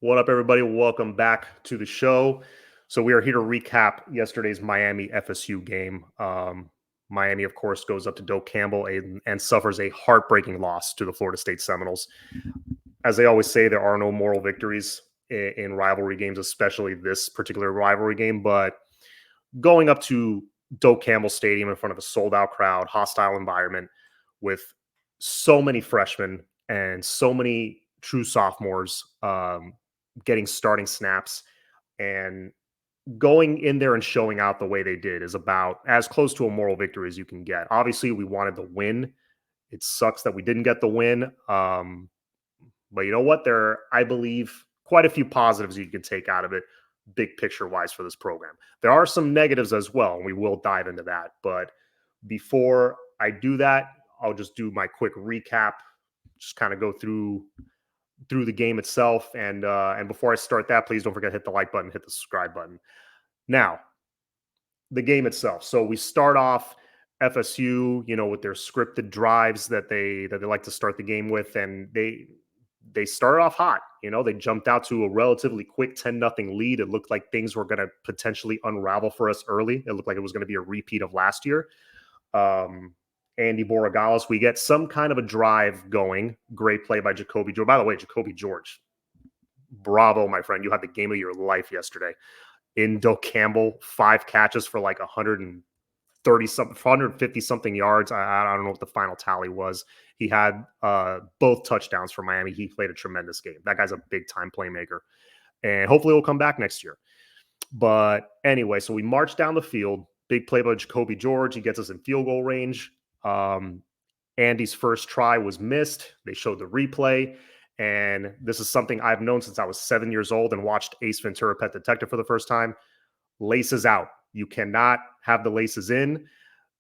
What up, everybody? Welcome back to the show. So we are here to recap yesterday's Miami FSU game. Miami, of course, goes up to Doak Campbell and suffers a heartbreaking loss to the Florida State Seminoles. As they always say, there are no moral victories in rivalry games, especially this particular rivalry game. But going up to Doak Campbell Stadium in front of a sold-out crowd, hostile environment, with so many freshmen and so many true sophomores getting starting snaps and going in there and showing out the way they did is about as close to a moral victory as you can get. Obviously, we wanted the win. It sucks that we didn't get the win. But you know what? There are, I believe, quite a few positives you can take out of it, big picture wise, for this program. There are some negatives as well, and we will dive into that. But before I do that, I'll just do my quick recap, just kind of go through the game itself. And before I start that, please don't forget to hit the like button, hit the subscribe button. Now, the game itself. So we start off FSU, with their scripted drives that they like to start the game with, and they started off hot. They jumped out to a relatively quick 10-0 lead. It looked like things were going to potentially unravel for us early. It looked like it was going to be a repeat of last year. Andy Borregales, we get some kind of a drive going. Great play by Jacoby George. By the way, Jacoby George, bravo, my friend. You had the game of your life yesterday. In Doak Campbell, 5 catches for like 150 something yards. I don't know what the final tally was. He had both touchdowns for Miami. He played a tremendous game. That guy's a big time playmaker, and hopefully he'll come back next year. But anyway, so we march down the field. Big play by Jacoby George. He gets us in field goal range. Andy's first try was missed. They showed the replay. And this is something I've known since I was 7 years old and watched Ace Ventura: Pet Detective for the first time. Laces out. You cannot have the laces in.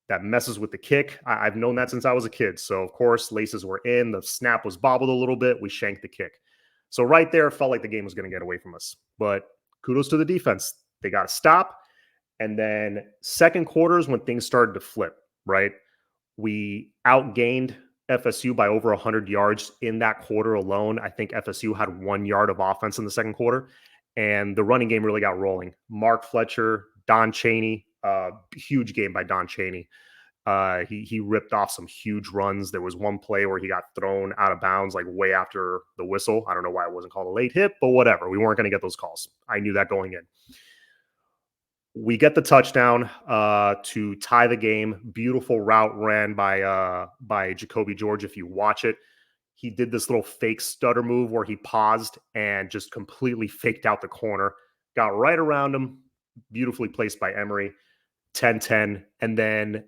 That messes with the kick. I've known that since I was a kid. So, of course, laces were in. The snap was bobbled a little bit. We shanked the kick. So right there, it felt like the game was going to get away from us. But kudos to the defense. They got to stop. And then second quarters, when things started to flip, right? We outgained FSU by over 100 yards in that quarter alone. I think FSU had 1 yard of offense in the second quarter, and the running game really got rolling. Mark Fletcher, Don Chaney, huge game by Don Chaney. He ripped off some huge runs. There was one play where he got thrown out of bounds, like way after the whistle. I don't know why it wasn't called a late hit, but whatever. We weren't going to get those calls. I knew that going in. We get the touchdown to tie the game. Beautiful route ran by Jacoby George. If you watch it, he did this little fake stutter move where he paused and just completely faked out the corner. Got right around him. Beautifully placed by Emery. 10-10. And then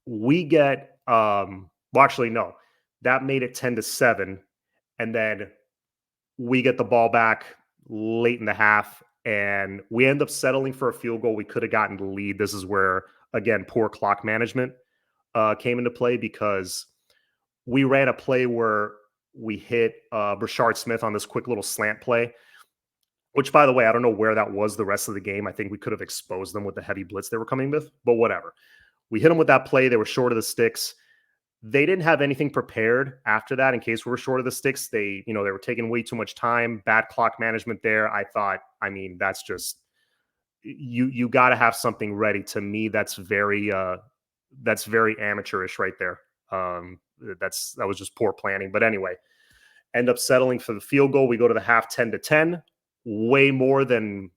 we get actually, no. That made it 10-7. And then we get the ball back late in the half. And we end up settling for a field goal. We could have gotten the lead. This is where, again, poor clock management came into play, because we ran a play where we hit Brashard Smith on this quick little slant play, which, by the way, I don't know where that was the rest of the game. I think we could have exposed them with the heavy blitz they were coming with, but whatever. We hit them with that play. They were short of the sticks. They didn't have anything prepared after that in case we were short of the sticks. They were taking way too much time. Bad clock management there. I thought, that's just you got to have something ready. To me, that's very amateurish right there. That was just poor planning. But anyway, end up settling for the field goal. We go to the half 10-10. Way more than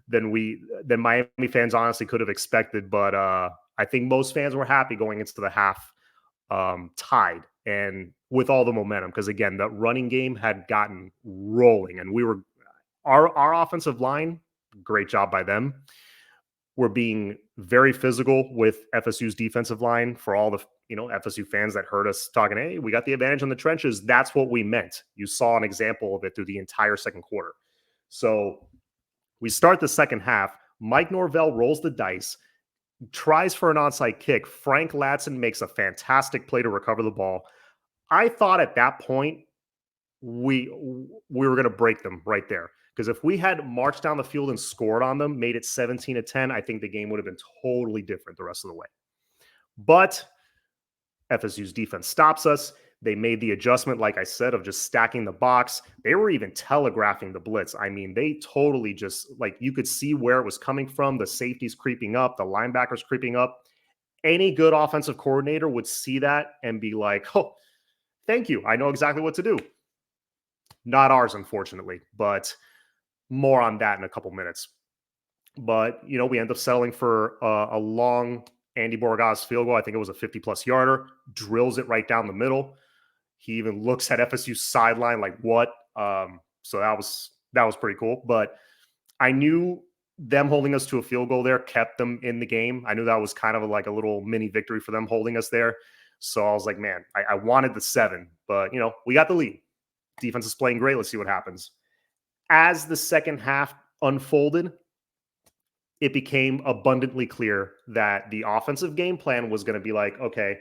Miami fans honestly could have expected. But I think most fans were happy going into the half tied and with all the momentum, because again, the running game had gotten rolling, and our offensive line, great job by them. We're being very physical with FSU's defensive line. For all the FSU fans that heard us talking, hey, we got the advantage in the trenches, that's what we meant. You saw an example of it through the entire second quarter. So we start the second half. Mike Norvell rolls the dice, tries for an onside kick. Frank Ladson makes a fantastic play to recover the ball. I thought at that point we were going to break them right there, because if we had marched down the field and scored on them, made it 17-10, I think the game would have been totally different the rest of the way. But FSU's defense stops us. They made the adjustment, like I said, of just stacking the box. They were even telegraphing the blitz. I mean, they totally just, like, you could see where it was coming from. The safeties creeping up, the linebackers creeping up. Any good offensive coordinator would see that and be like, oh, thank you. I know exactly what to do. Not ours, unfortunately, but more on that in a couple minutes. But, we end up settling for a long Andy Borgas field goal. I think it was a 50-plus yarder, drills it right down the middle. He even looks at FSU's sideline like, what? So that was pretty cool. But I knew them holding us to a field goal there kept them in the game. I knew that was kind of like a little mini victory for them holding us there. So I was like, man, I wanted the 7, but, we got the lead. Defense is playing great. Let's see what happens. As the second half unfolded, it became abundantly clear that the offensive game plan was going to be like, okay,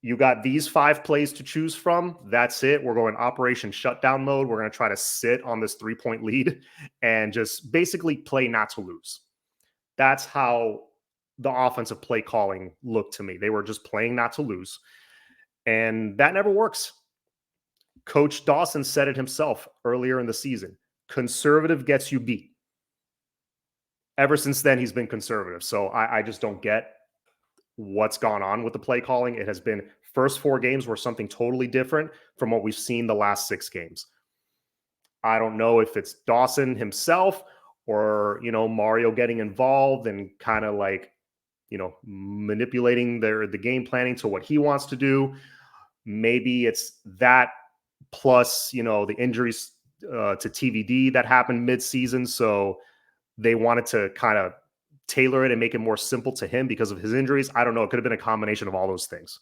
you got these 5 plays to choose from. That's it. We're going operation shutdown mode. We're going to try to sit on this 3-point lead and just basically play not to lose. That's how the offensive play calling looked to me. They were just playing not to lose. And that never works. Coach Dawson said it himself earlier in the season. Conservative gets you beat. Ever since then, he's been conservative. So I just don't get what's gone on with the play calling. It has been first 4 games were something totally different from what we've seen the last 6 games. I don't know if it's Dawson himself or, Mario getting involved and kind of like, manipulating the game planning to what he wants to do. Maybe it's that plus, the injuries to TVD that happened mid-season. So they wanted to kind of tailor it and make it more simple to him because of his injuries. I don't know. It could have been a combination of all those things.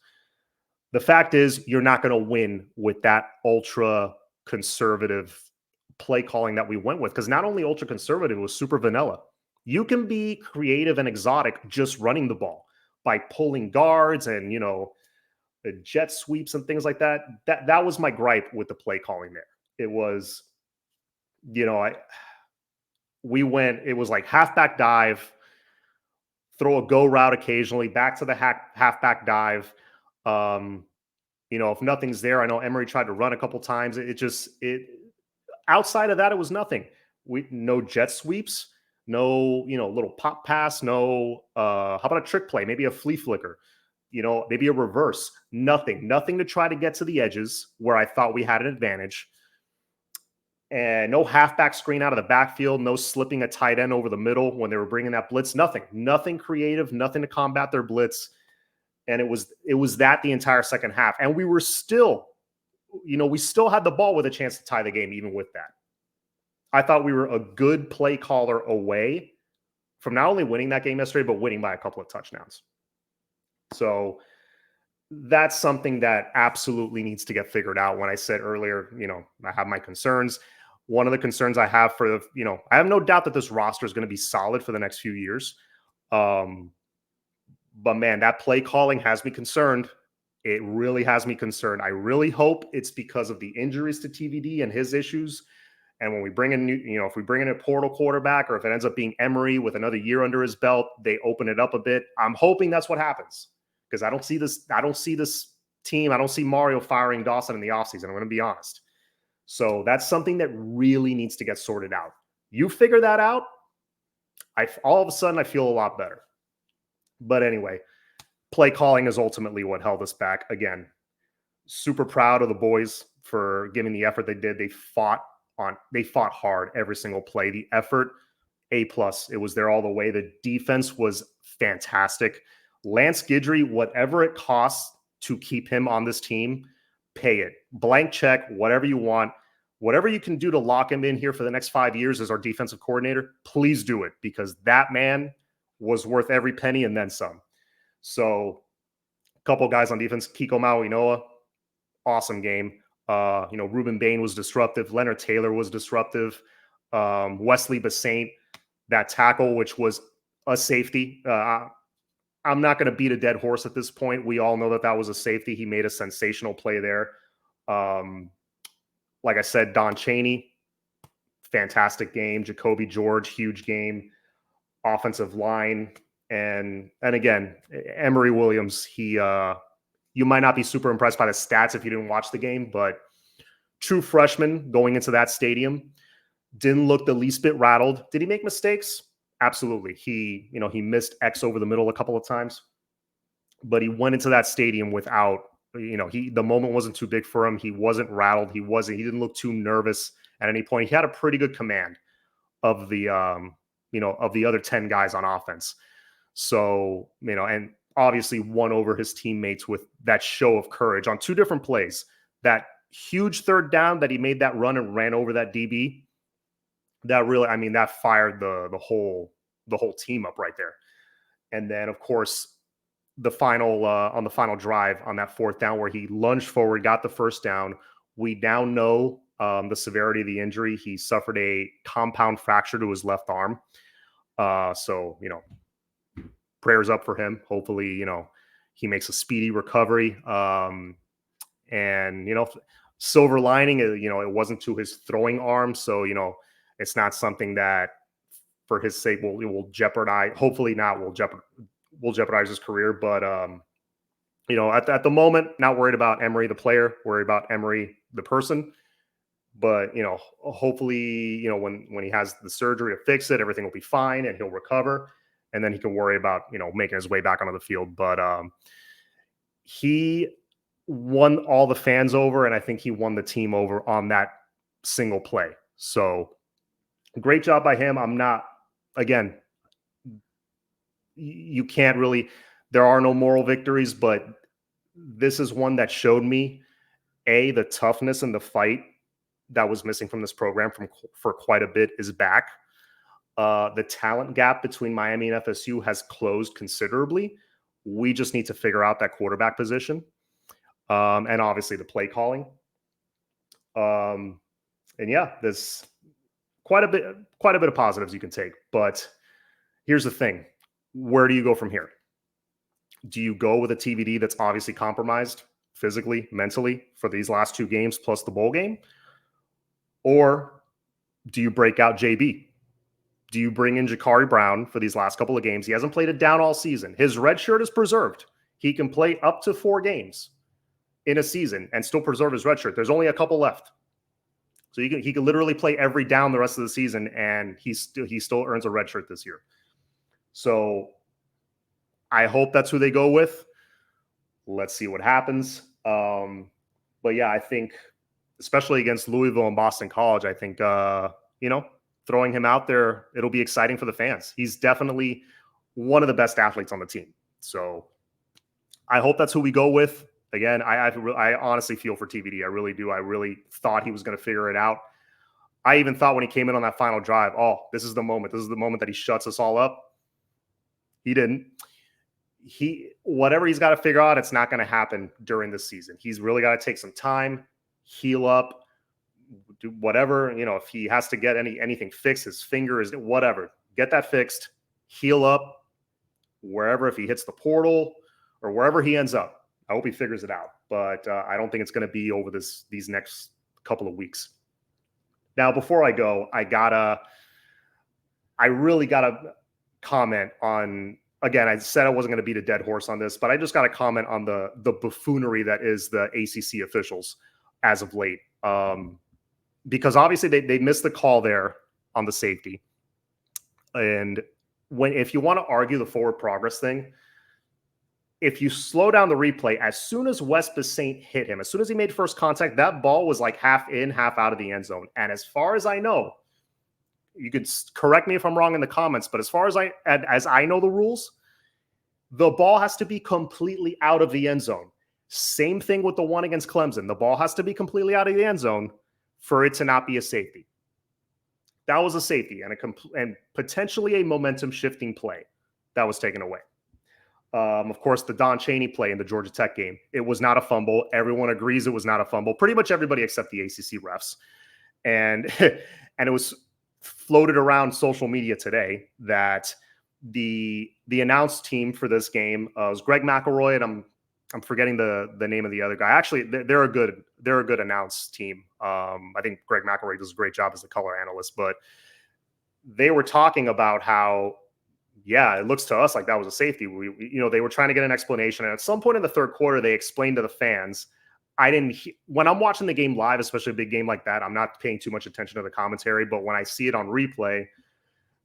The fact is, you're not going to win with that ultra conservative play calling that we went with, because not only ultra conservative, it was super vanilla. You can be creative and exotic just running the ball by pulling guards and, the jet sweeps and things like that. That was my gripe with the play calling there. It was, it was like halfback dive, throw a go route occasionally, back to the halfback dive. If nothing's there, I know Emory tried to run a couple times. Outside of that, it was nothing. No jet sweeps, no, little pop pass, no, how about a trick play? Maybe a flea flicker, maybe a reverse, nothing to try to get to the edges where I thought we had an advantage. And no halfback screen out of the backfield, no slipping a tight end over the middle when they were bringing that blitz, nothing creative, nothing to combat their blitz. And it was that the entire second half. And we were still, we still had the ball with a chance to tie the game even with that. I thought we were a good play caller away from not only winning that game yesterday, but winning by a couple of touchdowns. So that's something that absolutely needs to get figured out. When I said earlier, I have my concerns. One of the concerns I have for I have no doubt that this roster is going to be solid for the next few years. But man, that play calling has me concerned. It really has me concerned. I really hope it's because of the injuries to TVD and his issues. And when we bring in if we bring in a portal quarterback, or if it ends up being Emory with another year under his belt, they open it up a bit. I'm hoping that's what happens, because I don't see this team. I don't see Mario firing Dawson in the offseason. I'm going to be honest. So that's something that really needs to get sorted out. You figure that out, all of a sudden I feel a lot better. But anyway, play calling is ultimately what held us back. Again, super proud of the boys for giving the effort they did. They fought hard every single play. The effort, A+. It was there all the way. The defense was fantastic. Lance Guidry, whatever it costs to keep him on this team, pay it. Blank check, whatever you want. Whatever you can do to lock him in here for the next 5 years as our defensive coordinator, please do it, because that man was worth every penny and then some. So a couple guys on defense, Kiko Mauinoa, awesome game. Ruben Bain was disruptive. Leonard Taylor was disruptive. Wesley Basaint, that tackle, which was a safety. I'm not going to beat a dead horse at this point. We all know that was a safety. He made a sensational play there. Like I said, Don Chaney, fantastic game. Jacoby George, huge game. Offensive line. And again, Emory Williams, he You might not be super impressed by the stats if you didn't watch the game, but true freshman going into that stadium, didn't look the least bit rattled. Did he make mistakes? Absolutely. He missed X over the middle a couple of times, but he went into that stadium without, the moment wasn't too big for him. He wasn't rattled. He didn't look too nervous at any point. He had a pretty good command of the, of the other 10 guys on offense. So, and obviously won over his teammates with that show of courage on two different plays. That huge third down that he made that run and ran over that DB. That really, that fired the whole team up right there. And then, of course, the final on the final drive on that fourth down where he lunged forward, got the first down. We now know the severity of the injury. He suffered a compound fracture to his left arm. So, prayers up for him. Hopefully, he makes a speedy recovery. And, silver lining, it wasn't to his throwing arm. So, it's not something that for his sake will jeopardize, hopefully not will jeopardize his career. But, at the moment, not worried about Emery, the player, worried about Emery, the person. But, hopefully, when he has the surgery to fix it, everything will be fine and he'll recover. And then he can worry about, making his way back onto the field. But he won all the fans over, and I think he won the team over on that single play. So great job by him. Again, you can't really, there are no moral victories, but this is one that showed me, the toughness and the fight that was missing from this program for quite a bit is back. The talent gap between Miami and FSU has closed considerably. We just need to figure out that quarterback position, and obviously the play calling. And yeah, there's quite a bit of positives you can take. But here's the thing: where do you go from here? Do you go with a TVD that's obviously compromised physically, mentally for these last two games plus the bowl game, or do you break out JB? Do you bring in Jakari Brown for these last couple of games? He hasn't played it down all season. His red shirt is preserved. He can play up to 4 games in a season and still preserve his red shirt. There's only a couple left. So he can literally play every down the rest of the season, and he still earns a red shirt this year. So I hope that's who they go with. Let's see what happens. But yeah, I think especially against Louisville and Boston College, I think, throwing him out there, it'll be exciting for the fans. He's definitely one of the best athletes on the team. So I hope that's who we go with. Again, I honestly feel for TVD. I really do. I really thought he was going to figure it out. I even thought when he came in on that final drive, this is the moment. This is the moment that he shuts us all up. He didn't. Whatever he's got to figure out, it's not going to happen during this season. He's really got to take some time, heal up, do whatever, if he has to get anything fixed, his finger is whatever, get that fixed, heal up wherever, if he hits the portal or wherever he ends up. I hope he figures it out, but I don't think it's going to be over these next couple of weeks. Now, before I go, I really got to comment on, again, I said I wasn't going to beat a dead horse on this, but I just got to comment on the buffoonery that is the ACC officials as of late. Because obviously they missed the call there on the safety. And if you want to argue the forward progress thing, if you slow down the replay, as soon as Wes Basaint hit him, as soon as he made first contact, that ball was like half in, half out of the end zone. And as far as I know, you could correct me if I'm wrong in the comments, but as far as I know the rules, the ball has to be completely out of the end zone. Same thing with the one against Clemson. The ball has to be completely out of the end zone for it to not be a safety. That was a safety and potentially a momentum shifting play that was taken away. Of course, the Don Chaney play in the Georgia Tech game, it was not a fumble. Everyone agrees it was not a fumble. Pretty much everybody except the ACC refs. And it was floated around social media today that the announced team for this game was Greg McElroy, and I'm forgetting the name of the other guy. Actually, they're a good announced team. I think Greg McElroy does a great job as the color analyst, but they were talking about how yeah, it looks to us like that was a safety. They were trying to get an explanation. And at some point in the third quarter, they explained to the fans. When I'm watching the game live, especially a big game like that, I'm not paying too much attention to the commentary. But when I see it on replay,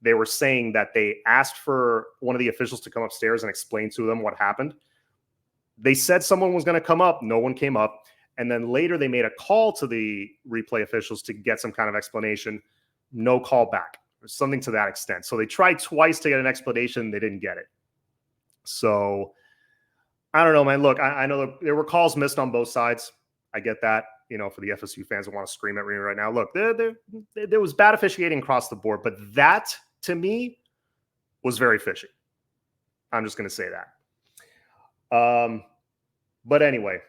they were saying that they asked for one of the officials to come upstairs and explain to them what happened. They said someone was going to come up. No one came up. And then later they made a call to the replay officials to get some kind of explanation. No call back. Or something to that extent. So they tried twice to get an explanation. They didn't get it. So I don't know, man. Look, I know there were calls missed on both sides. I get that, for the FSU fans that want to scream at me right now. Look, there was bad officiating across the board, but that, to me, was very fishy. I'm just going to say that. But anyway,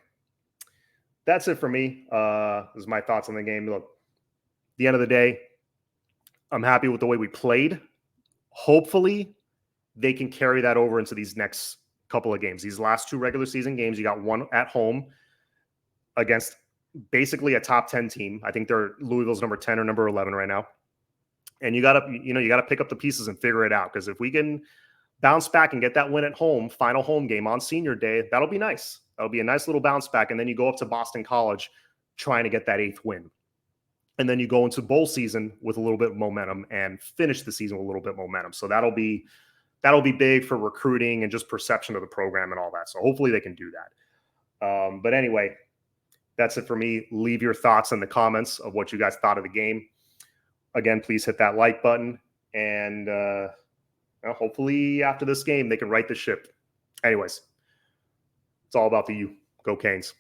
that's it for me. This is my thoughts on the game. Look, at the end of the day, I'm happy with the way we played. Hopefully, they can carry that over into these next couple of games. These last 2 regular season games, you got one at home against basically a top 10 team. I think they're Louisville's number 10 or number 11 right now. And you got to pick up the pieces and figure it out, because if we can bounce back and get that win at home, final home game on senior day, that'll be nice. That'll be a nice little bounce back. And then you go up to Boston College trying to get that 8th win. And then you go into bowl season with a little bit of momentum and finish the season with a little bit of momentum. So that'll be big for recruiting and just perception of the program and all that. So hopefully they can do that. But anyway, that's it for me. Leave your thoughts in the comments of what you guys thought of the game. Again, please hit that like button. And hopefully after this game, they can right the ship. Anyways, it's all about the U. Go Canes.